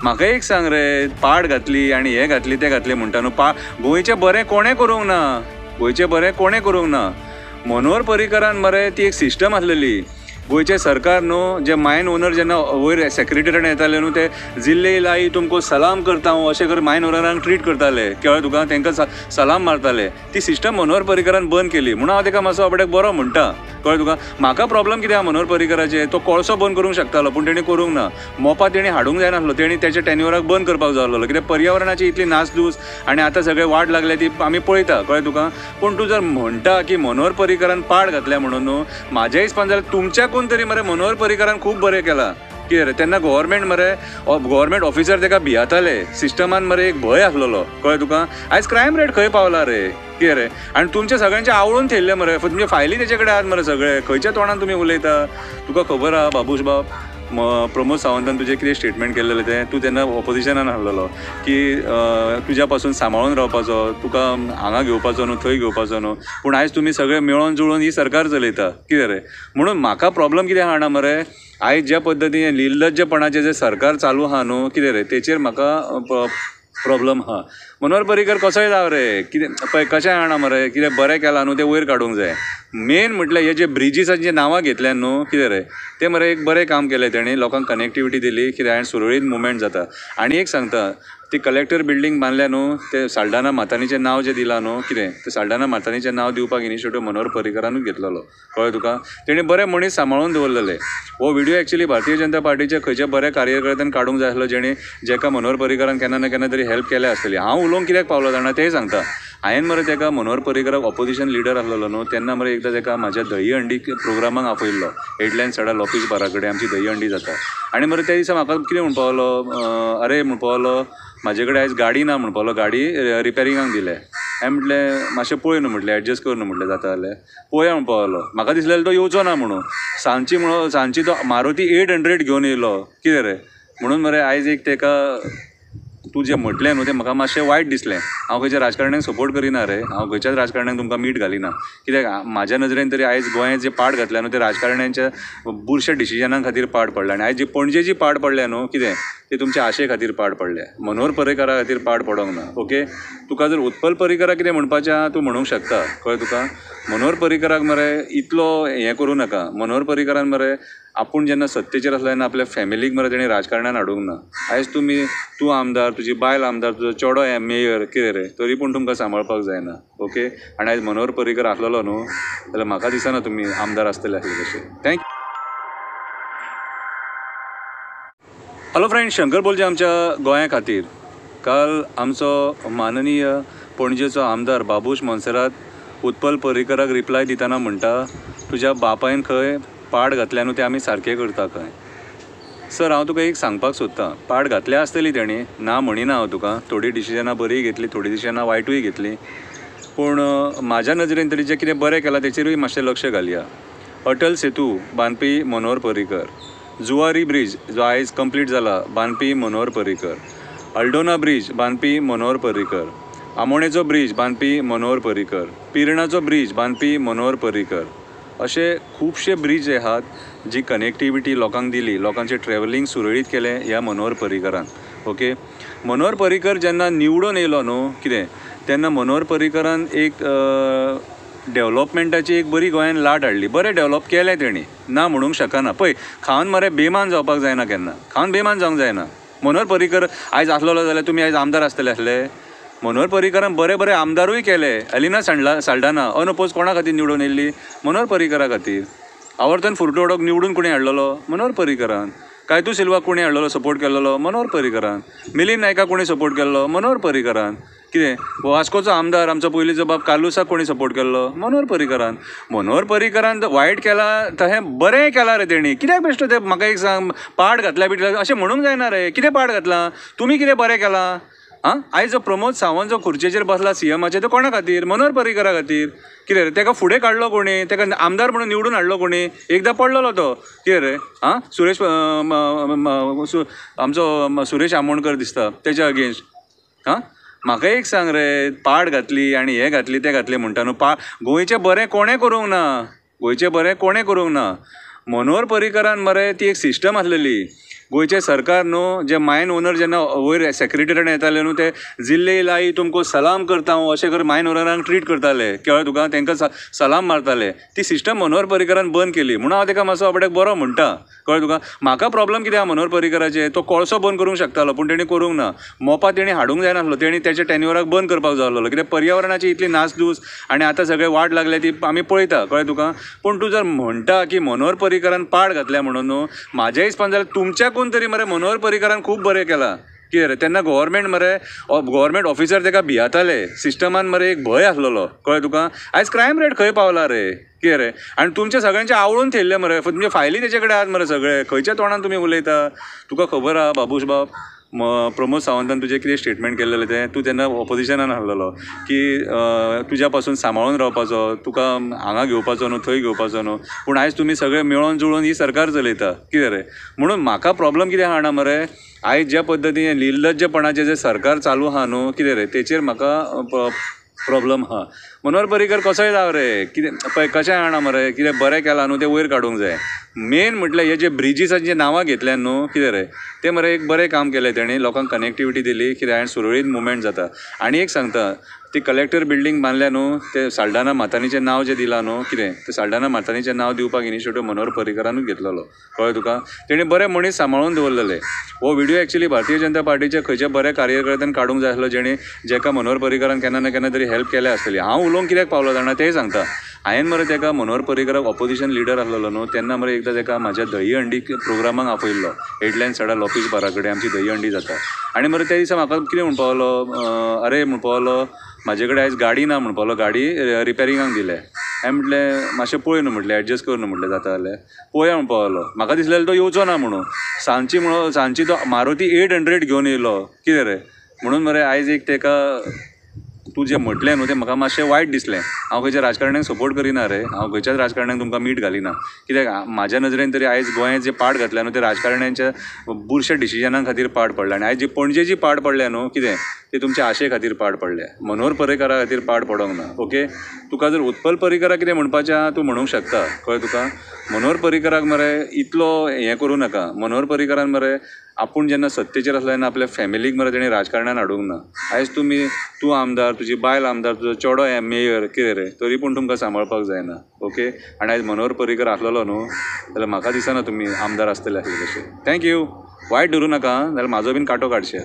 म्हाका एक सांग रे, पाड घातली आनी हे घातली ते घातले म्हणटा न्हू, गोंयचें बरें कोणें करूंक ना, गोंयचें बरें कोणें करूंक ना. मनोहर पर्रीकरान मरे ती एक सिस्टम आसलेली. गोंयचे सरकार न्हू, जे मायन ओनर जेन्ना वयर सेक्रेटरीयेटान येताले न्हू, ते जिल्ले लाई तुमको सलाम करता हांव अशें कर मायन ओनरांक ट्रीट करताले. कळ्ळें तुका, तांकां सलाम मारताले. ती सिस्टम मनोहर पर्रीकरान बंद केली म्हणून हांव ताका मातसो आपल्याक बरो म्हणटा. कळ्ळें तुका. म्हाका प्रॉब्लम कितें आहा मनोहर पर्रीकराचे, तो कोळसो बंद करूंक शकतालो पूण तेणी करूंक ना. मोपा तेणी हाडूंक जायनासलो, तेणी तेच्या टेन्युराक बंद करपाक जाय आसलो. कित्याक पर्यावरणाची इतली नासधूस आनी आतां सगळे वाट लागले ती आमी पळयता. कळ्ळें तुका. पूण तूं जर म्हणटा की मनोहर पर्रीकरान पाड घातल्या म्हणून न्हू, म्हाज्या हिसपान जाल्यार तुमच्याकून तरी मरे मनोहर पर्रीकरान खूब बरें केलां. कितें रे, तेन्ना गव्हर्मेंट ऑफिसर ताका भियाताले. सिस्टमान मरे एक भंय आसलेलो. कळ्ळें तुका. आयज क्रायम रेट खंय पावला रे. कितें रे, आनी तुमचे सगळ्यांचे आवळून थेयल्ले मरे, तुमचे फायली तेचे कडेन आहात मरे सगळे. खंयच्या तोंडान तुमी उलयता. तुका खबर आहा बाबूश बाब, प्रमोद सावंतान तुजें कितें स्टेटमेंट केल्लें तें, तूं तेन्ना ऑपोजिशनान आसलेलो की तुज्या पासून सांबाळून रावपाचो, तुका हांगा घेवपाचो न्हू, थंय घेवपाचो न्हू. पूण आयज तुमी सगळे मेळोन जुळोन ही सरकार चलयता. कितें रे, म्हणून म्हाका प्रॉब्लम कितें आहा मरे, आयज ज्या पद्दतीन निर्लज्जपणाचें जें सरकार चालू आहा न्हू, कितें रे, तेचेर म्हाका प्रॉब्लम आहा. मनोहर पर्रीकर कसोय जाव रे, कितें पळय कशें आहा मरे, कितें बरें केलां न्हू तें वयर काडूंक जाय. मेन म्हटल्यार हे जे ब्रिजीसांची नांवां घेतल्यात न्हू, कितें रे, ते मरे एक बरें काम केलें तेणी, लोकांक कनेक्टिविटी दिली. कितें आनी सुरळीत मुवमेंट जाता. आनी एक सांगता, ती कलेक्टर बिल्डींग बांदल्या न्हू, ते साल्ढाणा मातानीचें नांव जें दिलां न्हू, कितें ते साल्ढाणा मातानीचें नांव दिवपाक इनिशिएटीव मनोहर पर्रीकरानूच घेतलेलो. कळ्ळें तुका. तेणी बरे मनीस सांबाळून दवरलेले. हो व्हिडिओ एक्चुअली भारतीय जनता पार्टीचे खंयचे बरे कार्यकर्त्यान काडूंक जाय आसलो, जेका मनोहर पर्रीकरान केन्ना ना केन्ना तरी हेल्प केल्या आसतली. हांव उलोवंक कित्याक पावलो जाणा तेंय सांगता. हांवें मरे ताका मनोहर पर्रीकराक ऑपोजिशन लिडर आसलेलो न्हू, तेन्ना मरे एकदां ताका म्हाज्या दही हंडी प्रोग्रामाक आपयल्लो. हेडलायन सडा लॉपीस बारा कडेन आमची दही हंडी जाता. आनी मरे त्या दिसा म्हाका कितें म्हणून पावलो, अरे म्हणून पावलो, म्हाजे कडेन आयज गाडी ना म्हणून पावलो, गाडी रिपेरिंगाक दिले. हांवें म्हटलें मातशें पळय न्हू, म्हटलें एडजस्ट कर न्हू, म्हटलें जाता जाल्यार पळोवया म्हणून पावलो. म्हाका दिसलेलो तो येवचो ना म्हणून. सांची तो मारुती 800 घेवन येयलो. कितें रे, म्हणून मरे आयज एक ताका तूं जें म्हटलें न्हू तें म्हाका मातशें वायट दिसलें. हांव खंयच्या राजकारण्याक सपोर्ट करिना रे, हांव खंयच्याच राजकारण्याक तुमकां मीठ घालिना. कित्याक म्हाज्या नजरेन तरी आयज गोंयांत जे पाड घातल्या न्हू, ते राजकारण्यांच्या बुरश्या डिसिजनां खातीर पाड पडल्या. आनी आयज जी पणजे जी पाड पडल्या न्हू, कितें ते तुमच्या आशे खातीर पाड पडल्या. मनोहर पर्रीकरा खातीर पाड पडोंक ना. ओके. तुका जर उत्पल पर्रीकरा कितें म्हणपाचें आहा तूं म्हणूंक शकता. कळ्ळें तुका. मनोहर पर्रीकराक मरे इतलो हें करूं नाका. मनोहर पर्रीकरान मरे आपूण जेन्ना सत्तेचेर आसलो तेन्ना आपल्या फॅमिलीक मरे तेणी राजकारणान हाडूंक ना. आयज तूं आमदार, तुजी बायल आमदार, तुजो चेडो मेयर, कितें रे, तरी पूण तुमकां सांबाळपाक जायना. ओके. आनी आयज मनोहर पर्रीकर आसलेलो न्हू जाल्यार म्हाका दिसना तुमी आमदार आसतले आसले तशें. थँक्यू. हॅलो फ्रेंड्स, शंकर बोलचे आमच्या गोंया खातीर. काल आमचो माननीय पणजेचो आमदार बाबूश मोन्सेरात उत्पल पर्रीकराक रिप्लाय दितना म्हणटा, तुज्या बापायन खंय पाड घातल्या न्हू तें आमी सारकें करता खंय. सर, हांव तुका एक सांगपाक सोदतां, पाड घातल्या आसतली तेणी, ना म्हणिना हांव तुका. थोडी डिसिजनां बरीय घेतली, थोडी डिसिजनां वायटूय घेतली. पूण म्हाज्या नजरेन तरी जें कितें बरें केलां तेचेरूय मातशें लक्ष घालया. अटल सेतू बांदपी मनोहर पर्रीकर, जुवारी ब्रीज जो आयज कंप्लीट जाला बांदपी मनोहर पर्रीकर, अल्डोना ब्रीज बांदपी मनोहर पर्रीकर, आमोणेचो ब्रीज बांदपी मनोहर पर्रीकर, पिरणाचो ब्रीज बांदपी मनोहर पर्रीकर. अशे खुबशे ब्रीज जे आहात जी कनेक्टिविटी लोकांक दिली, लोकांचें ट्रॅव्हलिंग सुरळीत केलें ह्या मनोहर पर्रीकरान. ओके. मनोहर पर्रीकर जेन्ना निवडून येयलो न्हू, कितें तेन्ना मनोहर पर्रीकरान एक डेव्हलपमेंटाची एक बरी गोंयांत लाट हाडली. बरें डेव्हलप केलें तेणी, ना म्हणूंक शकना. पळय, खावन मरे बेमान जावपाक जायना केन्ना. खावन बेमान जावंक जायना. मनोहर पर्रीकर आयज आसलेलो जाल्यार तुमी आयज आमदार आसतले आसले. मनोहर पर्रीकरान बरे आमदारूय केले. एलिना साल्ढाणा अनअपोज कोणा खातीर निवडून येयल्ली? मनोहर पर्रीकरा खातीर. आवर्तन फुर्टोडोक निवडून कोणी हाडलेलो? मनोहर पर्रीकरान. कायतू सिल्वाक कोणी हाडलेलो, सपोर्ट केलेलो? मनोहर पर्रीकरान. मिलिंद नायकाक कोणी सपोर्ट केल्लो? मनोहर पर्रीकरान. कितें वास्कोचो आमदार आमचो पयलींचो बाब कालुसाक कोणी सपोर्ट केल्लो? मनोहर पर्रीकरान. मनोहर पर्रीकरान वायट केलां तहें बरें केलां रे तेणी. कित्याक बेश्टो ते म्हाका एक सांग, पाड घातल्या बिटल्या अशें म्हणूंक जायना रे. कितें पाड घातलां? तुमी कितें बरें केलां? आयज जो प्रमोद सावंत जो खुर्चेचेर बसला सीएमाचेर, तो कोणा खातीर? मनोहर पर्रीकरा खातीर. कितें रे, ताका फुडें काडलो कोणी? ताका आमदार म्हणून निवडून हाडलो कोणी? एकदां पडलेलो तो. कितें रे, सुरेश आमचो सुरेश आमोणकर दिसता तेच्या अगेन्स्ट. म्हाका एक सांग रे, पाड घातली आनी हे घातली ते घातले म्हणटा न्हू, गोंयचें बरें कोणें करूंक ना. गोंयचें बरें कोणें करूंक ना. मनोहर पर्रीकरान मरे ती एक सिस्टम आसलेली. गोयचे सरकार न्हू जे मायन ओनर जेन्ना वयर सेक्रेटरीयेटान येताले न्हू ते जिल्ले लाई तुमको सलाम करता हांव अशें कर मायन ओनरांक ट्रीट करताले कळ्ळें तुका तांकां सलाम मारताले ती सिस्टम मनोहर पर्रीकरान बंद केली म्हणून हांव ताका मातसो आपल्याक बरो म्हणटा कळ्ळें तुका म्हाका प्रॉब्लम कितें आहा मनोहर पर्रीकराचें तो कोळसो बंद करूंक शकतालो पूण तेणी करूंक ना मोपा तेणी हाडूंक जायनासलो तेणी तेच्या टेन्युराक बंद करपाक जाय आसलो कित्याक पर्यावरणाची इतली नासधूस आनी आतां सगळें वाट लागल्या ती आमी पळयता कळ्ळें तुका पूण तूं जर म्हणटा की मनोहर पर्रीकरान पाड घातल्या म्हणून न्हू म्हाज्या हिसपान जाल्यार तुमच्याकून तरी मरे मनोहर पर्रीकरान खूब बरें केलां कितें रे तेन्ना गव्हर्मेंट ऑफिसर ताका भियाताले सिस्टमान मरे एक भंय आसलेलो कळ्ळें तुका आयज क्रायम रेट खंय पावला रे कितें रे आनी तुमच्या सगळ्यांचे आवळून थेयल्ले मरे तुमचे फायली तेचे कडेन आहात मरे सगळे खंयच्या तोंडान तुमी उलयता तुका खबर आहा बाबूश बाब प्रमोद सावंतान तुजें कितें स्टेटमेंट केल्लेलें तें तूं तेन्ना ऑपोजिशनान आसलेलो की तुज्या पासून सांबाळून रावपाचो तुका हांगा घेवपाचो न्हू थंय घेवपाचो न्हू पूण आयज तुमी सगळे मेळोन जुळोन ही सरकार चलयता कितें रे म्हणून म्हाका प्रॉब्लम कितें आहा मरे आयज ज्या पद्दतीन निर्लज्जपणाचें जें सरकार चालू आहा न्हू कितें रे तेचेर म्हाका प्रॉब्लम आहा मनोहर पर्रीकर कसोय जाव रे कितें पळय कशें आहा मरे कितें बरें केलां न्हू तें वयर काडूंक जाय मेन म्हटल्यार हे जे ब्रिजीसांची नांवां घेतल्यान न्हू कितें रे तें मरे एक बरें काम केलें तेणी लोकांक कनेक्टिविटी दिली कितें आनी सुरळीत मुवमेंट जाता आनी एक सांगता ती कलेक्टर बिल्डींग बांदल्या न्हू ते साल्ढाणा मातानीचें नांव जें दिलां न्हू कितें तें साल्ढाणा मातानीचें नांव दिवपाक इनिशिएटीव मनोहर पर्रीकरानूच घेतलेलो कळ्ळें तुका तेणी बरें मनीस सांबाळून दवरलेले हो व्हिडिओ एक्चुअली भारतीय जनता पार्टीचे खंयचे बरे कार्यकर्त्यान काडूंक जाय आसलो जेणे जेका मनोहर पर्रीकरान केन्ना ना केन्ना तरी हेल्प केल्या आसतली हांव उलोवंक कित्याक पावलो जाणा तेंय सांगता हांवें मरे ताका मनोहर पर्रीकराक ऑपोजिशन लिडर आसलेलो न्हू तेन्ना मरे एकदां ताका म्हाज्या दही हंडी प्रोग्रामाक आपयल्लो हेडलायन सडा लॉफीस बारा कडेन आमची दही हंडी जाता आनी मरे त्या दिसा म्हाका कितें म्हणून पावलो अरे म्हणून पावलो म्हाजे कडेन आयज गाडी ना म्हणून पावलो गाडी रिपेरिंगाक दिले हांवें म्हटलें मातशें पळय न्हू म्हटलें एडजस्ट कर न्हू म्हटलें जाता जाल्यार पळोवया म्हणून पावलो म्हाका दिसलेलो तो येवचो ना म्हणून सांची तो मारुती 800 घेवन येयलो कितें रे म्हणून मरे आयज एक ताका तूं जें म्हटलें न्हू तें म्हाका मातशें वायट दिसलें हांव खंयच्या राजकारण्यांक सपोर्ट करिना रे हांव खंयच्याच राजकारण्यांक तुमकां मीठ घालिना कित्याक म्हाज्या नजरेन तरी आयज गोंयांत जें पाड घातल्या न्हू तें राजकारण्यांच्या बुरश्या डिसिजनां खातीर पाड पडला आनी आयज जी पणजे जी पाड पडल्या न्हू कितें ते तुमच्या आशे खातीर पाड पडले मनोहर पर्रीकरा खातीर पाड पडोंक ना ओके तुका जर उत्पल पर्रीकरा कितें म्हणपाचें आहा तूं म्हणूंक शकता कळ्ळें तुका मनोहर पर्रीकराक मरे इतलो हें करूं नाका मनोहर पर्रीकरान मरे आपूण जेन्ना सत्तेचेर आसलो तेन्ना आपल्या फॅमिलीक मरे तेणी राजकारणान हाडूंक ना आयज तूं आमदार तुजी बायल आमदार तुजो चेडो मेयर कितें रे तरी पूण तुमकां सांबाळपाक जायना ओके आनी आयज मनोहर पर्रीकर आसलेलो न्हू जाल्यार म्हाका दिसना तुमी आमदार आसतले आसले तशें थँक्यू वायट धरूं नाका जाल्यार म्हाजो बीन कांटो काडचे